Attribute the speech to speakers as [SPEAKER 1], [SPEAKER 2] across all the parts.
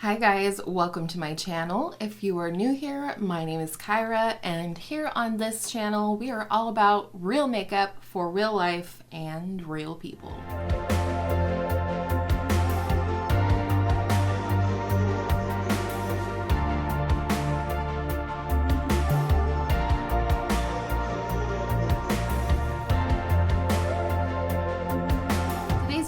[SPEAKER 1] Hi guys, welcome to my channel. If you are new here, my name is Kyra, and here on this channel we are all about real makeup for real life and real people.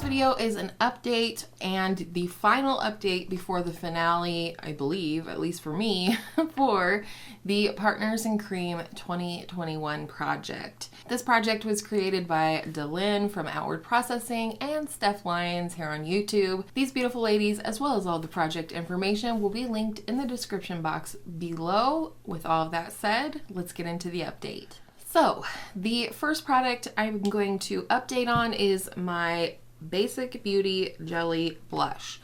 [SPEAKER 1] Video is an update and the final update before the finale, I believe, at least for me, for the Partners in Cream 2021 project. This project was created by Delyn from Outward Processing and Steph Lyons here on YouTube. These beautiful ladies, as well as all the project information, will be linked in the description box below. With all of that said, let's get into the update. So, the first product I'm going to update on is my Basic Beauty Jelly Blush.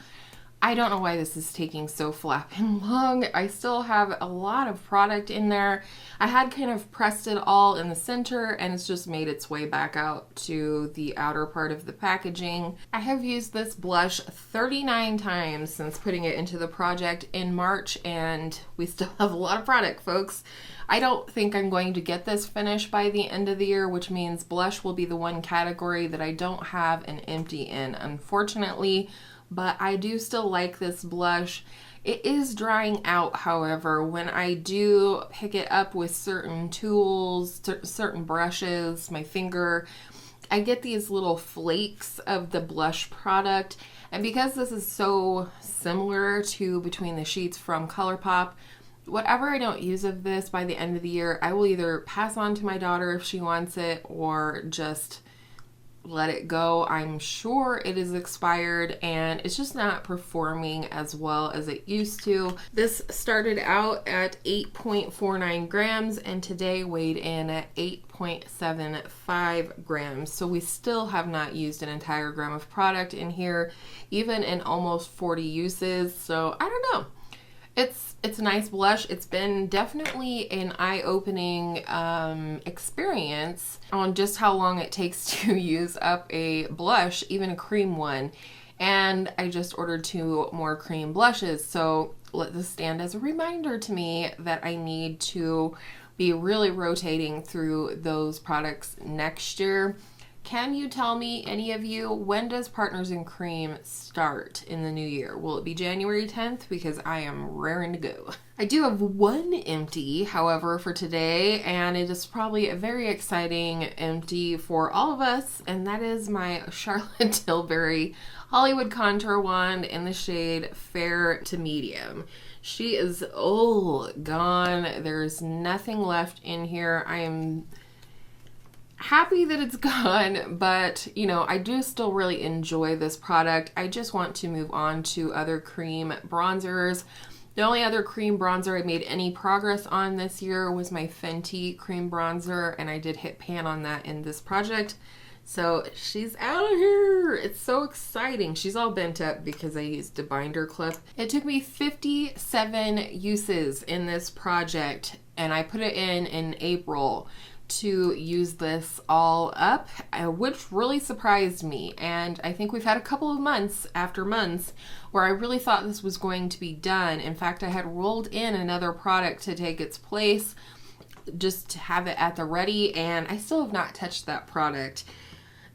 [SPEAKER 1] I don't know why this is taking so flapping long. I still have a lot of product in there. I had kind of pressed it all in the center and it's just made its way back out to the outer part of the packaging. I have used this blush 39 times since putting it into the project in March, and we still have a lot of product, folks. I don't think I'm going to get this finished by the end of the year, which means blush will be the one category that I don't have an empty in, unfortunately, but I do still like this blush. It is drying out, however, when I do pick it up with certain tools, certain brushes, my finger, I get these little flakes of the blush product, and because this is so similar to Between the Sheets from ColourPop, whatever I don't use of this by the end of the year, I will either pass on to my daughter if she wants it or just let it go. I'm sure it is expired and it's just not performing as well as it used to. This started out at 8.49 grams and today weighed in at 8.75 grams. So we still have not used an entire gram of product in here, even in almost 40 uses. So I don't know. It's a nice blush. It's been definitely an eye-opening experience on just how long it takes to use up a blush, even a cream one. And I just ordered 2 more cream blushes, so let this stand as a reminder to me that I need to be really rotating through those products next year. Can you tell me, any of you, when does Partners in Cream start in the new year? Will it be January 10th? Because I am raring to go. I do have one empty, however, for today, and it is probably a very exciting empty for all of us, and that is my Charlotte Tilbury Hollywood Contour Wand in the shade Fair to Medium. She is all gone. There's nothing left in here. I am happy that it's gone, but you know, I do still really enjoy this product. I just want to move on to other cream bronzers. The only other cream bronzer I made any progress on this year was my Fenty cream bronzer, and I did hit pan on that in this project. So she's out of here. It's so exciting. She's all bent up because I used a binder clip. It took me 57 uses in this project, and I put it in April to use this all up, which really surprised me. And I think we've had a couple of months after months where I really thought this was going to be done. In fact, I had rolled in another product to take its place just to have it at the ready, and I still have not touched that product.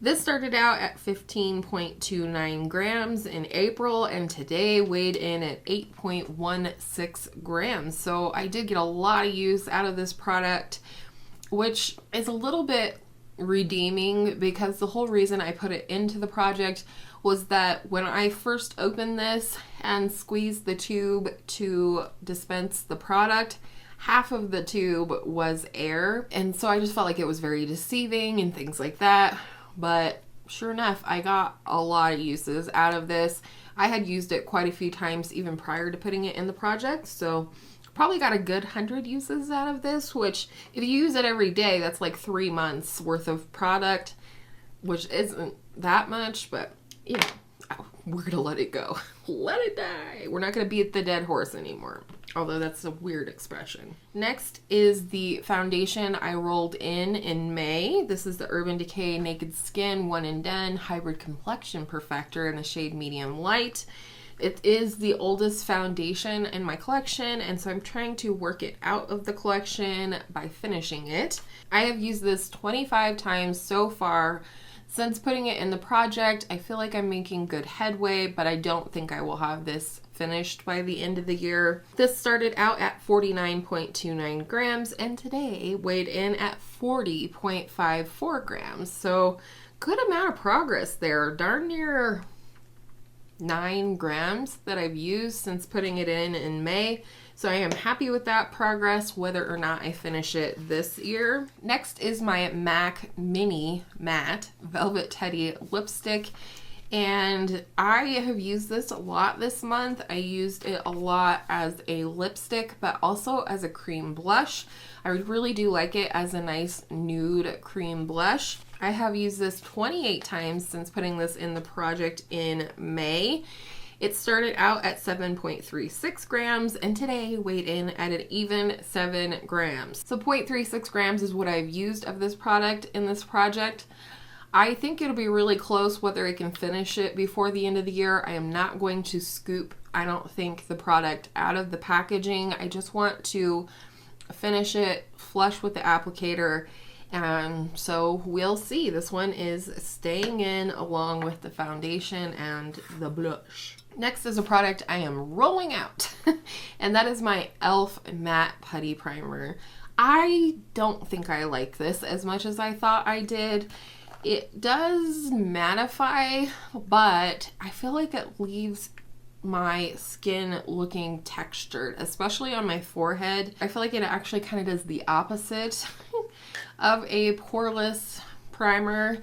[SPEAKER 1] This started out at 15.29 grams in April and today weighed in at 8.16 grams. So I did get a lot of use out of this product, which is a little bit redeeming because the whole reason I put it into the project was that when I first opened this and squeezed the tube to dispense the product, half of the tube was air, and so I just felt like it was very deceiving and things like that. But sure enough, I got a lot of uses out of this. I had used it quite a few times even prior to putting it in the project, so probably got a good 100 uses out of this, which if you use it every day, that's like 3 months worth of product, which isn't that much, but you know, we're gonna let it go. Let it die. We're not gonna beat the dead horse anymore, although that's a weird expression. Next is the foundation I rolled in May. This is the Urban Decay Naked Skin One and Done Hybrid Complexion Perfector in the shade Medium Light. It is the oldest foundation in my collection, and so I'm trying to work it out of the collection by finishing it. I have used this 25 times so far since putting it in the project. I feel like I'm making good headway, but I don't think I will have this finished by the end of the year. This started out at 49.29 grams and today weighed in at 40.54 grams. So good amount of progress there. Darn near 9 grams that I've used since putting it in May. So I am happy with that progress, whether or not I finish it this year. Next is my MAC Mini Matte Velvet Teddy Lipstick. And I have used this a lot this month. I used it a lot as a lipstick, but also as a cream blush. I really do like it as a nice nude cream blush. I have used this 28 times since putting this in the project in May. It started out at 7.36 grams and today weighed in at an even 7 grams. So 0.36 grams is what I've used of this product in this project. I think it'll be really close whether I can finish it before the end of the year. I am not going to scoop, I don't think, the product out of the packaging. I just want to finish it flush with the applicator. And so we'll see. This one is staying in along with the foundation and the blush. Next is a product I am rolling out, and that is my e.l.f. Matte Putty Primer. I don't think I like this as much as I thought I did. It does mattify, but I feel like it leaves my skin looking textured, especially on my forehead. I feel like it actually kind of does the opposite of a poreless primer.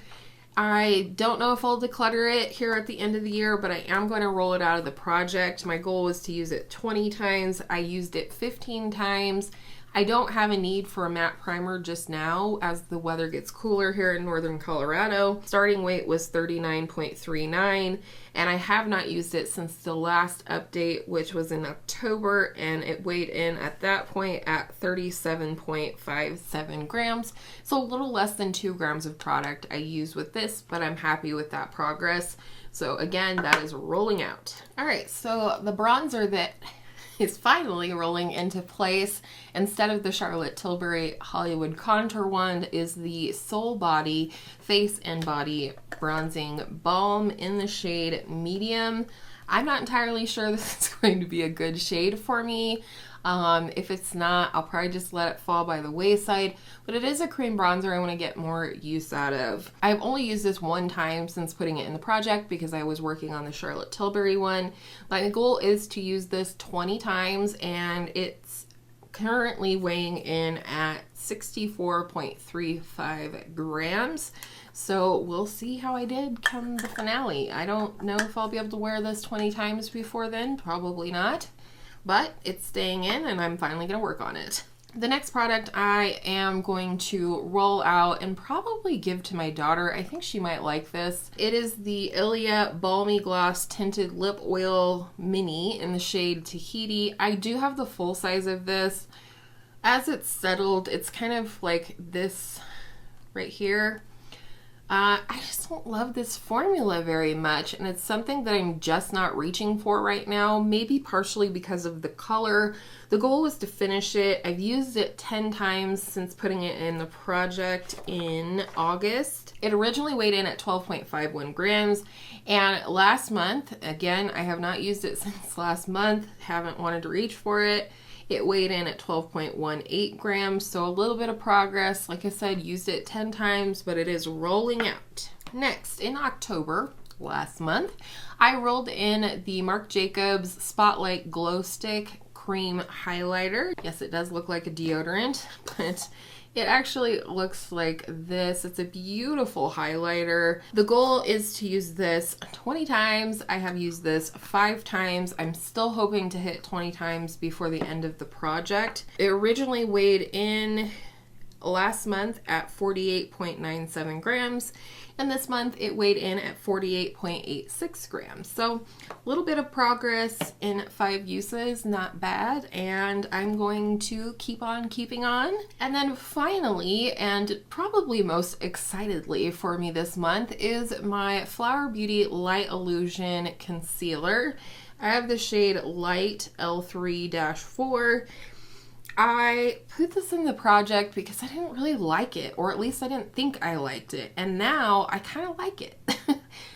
[SPEAKER 1] I don't know if I'll declutter it here at the end of the year, but I am going to roll it out of the project. My goal was to use it 20 times. I used it 15 times. I don't have a need for a matte primer just now as the weather gets cooler here in northern Colorado. Starting weight was 39.39 and I have not used it since the last update, which was in October, and it weighed in at that point at 37.57 grams. So a little less than 2 grams of product I used with this, but I'm happy with that progress. So again, that is rolling out. All right, so the bronzer that is finally rolling into place instead of the Charlotte Tilbury Hollywood Contour one is the Soul Body Face and Body Bronzing Balm in the shade Medium. I'm not entirely sure this is going to be a good shade for me. If it's not, I'll probably just let it fall by the wayside, but it is a cream bronzer I want to get more use out of. I've only used this one time since putting it in the project because I was working on the Charlotte Tilbury one. My goal is to use this 20 times and it's currently weighing in at 64.35 grams. So we'll see how I did come the finale. I don't know if I'll be able to wear this 20 times before then, probably not. But it's staying in and I'm finally going to work on it. The next product I am going to roll out and probably give to my daughter. I think she might like this. It is the Ilia Balmy Gloss Tinted Lip Oil Mini in the shade Tahiti. I do have the full size of this. As it's settled, it's kind of like this right here. I just don't love this formula very much, and it's something that I'm just not reaching for right now, maybe partially because of the color. The goal was to finish it. I've used it 10 times since putting it in the project in August. It originally weighed in at 12.51 grams, and last month, again, I have not used it since last month, haven't wanted to reach for it. It weighed in at 12.18 grams, so a little bit of progress. Like I said, used it 10 times, but it is rolling out. Next, in October, last month, I rolled in the Marc Jacobs Spotlight Glow Stick Cream Highlighter. Yes, it does look like a deodorant, but it actually looks like this. It's a beautiful highlighter. The goal is to use this 20 times. I have used this 5 times. I'm still hoping to hit 20 times before the end of the project. It originally weighed in last month at 48.97 grams. And this month it weighed in at 48.86 grams. So a little bit of progress in 5 uses, not bad. And I'm going to keep on keeping on. And then finally, and probably most excitedly for me this month, is my Flower Beauty Light Illusion Concealer. I have the shade Light L3-4. I put this in the project because I didn't really like it, or at least I didn't think I liked it. And now I kind of like it.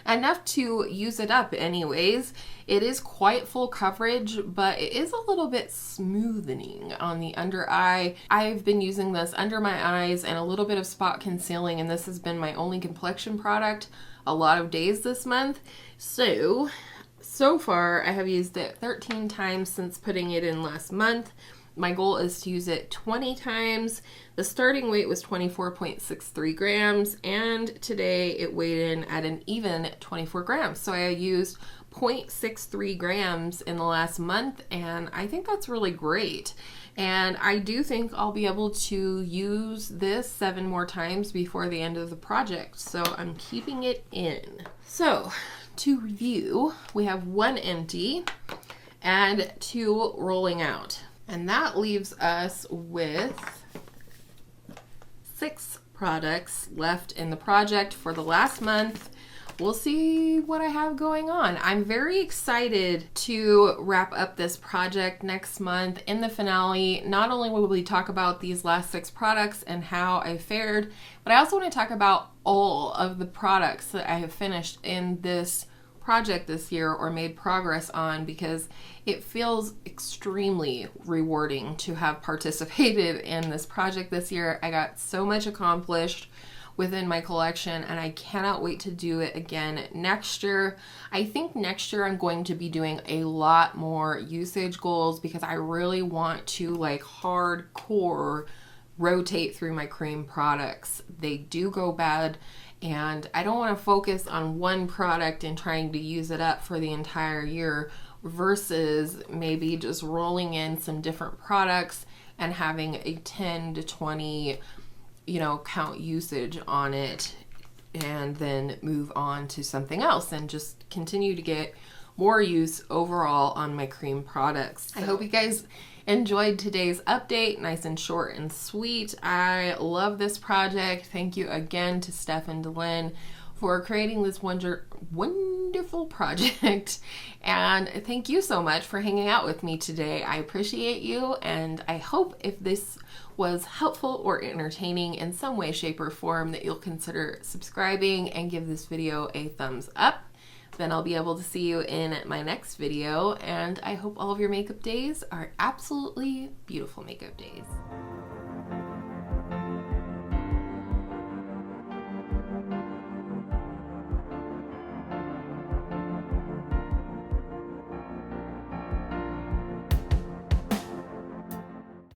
[SPEAKER 1] Enough to use it up anyways. It is quite full coverage, but it is a little bit smoothing on the under eye. I've been using this under my eyes and a little bit of spot concealing, and this has been my only complexion product a lot of days this month. So far I have used it 13 times since putting it in last month. My goal is to use it 20 times. The starting weight was 24.63 grams, and today it weighed in at an even 24 grams. So I used 0.63 grams in the last month, and I think that's really great. And I do think I'll be able to use this 7 more times before the end of the project. So I'm keeping it in. So to review, we have 1 empty and 2 rolling out. And that leaves us with 6 products left in the project for the last month. We'll see what I have going on. I'm very excited to wrap up this project next month. In the finale, not only will we talk about these last 6 products and how I fared, but I also want to talk about all of the products that I have finished in this project this year or made progress on, because it feels extremely rewarding to have participated in this project this year. I got so much accomplished within my collection, and I cannot wait to do it again next year. I think next year I'm going to be doing a lot more usage goals because I really want to like hardcore rotate through my cream products. They do go bad, and I don't want to focus on one product and trying to use it up for the entire year versus maybe just rolling in some different products and having a 10 to 20 count usage on it, and then move on to something else and just continue to get more use overall on my cream products. I hope you guys enjoyed today's update, nice and short and sweet. I love this project. Thank you again to Steph and Lynn for creating this wonderful project, and thank you so much for hanging out with me today. I appreciate you, and I hope if this was helpful or entertaining in some way, shape, or form that you'll consider subscribing and give this video a thumbs up. Then I'll be able to see you in my next video, and I hope all of your makeup days are absolutely beautiful makeup days.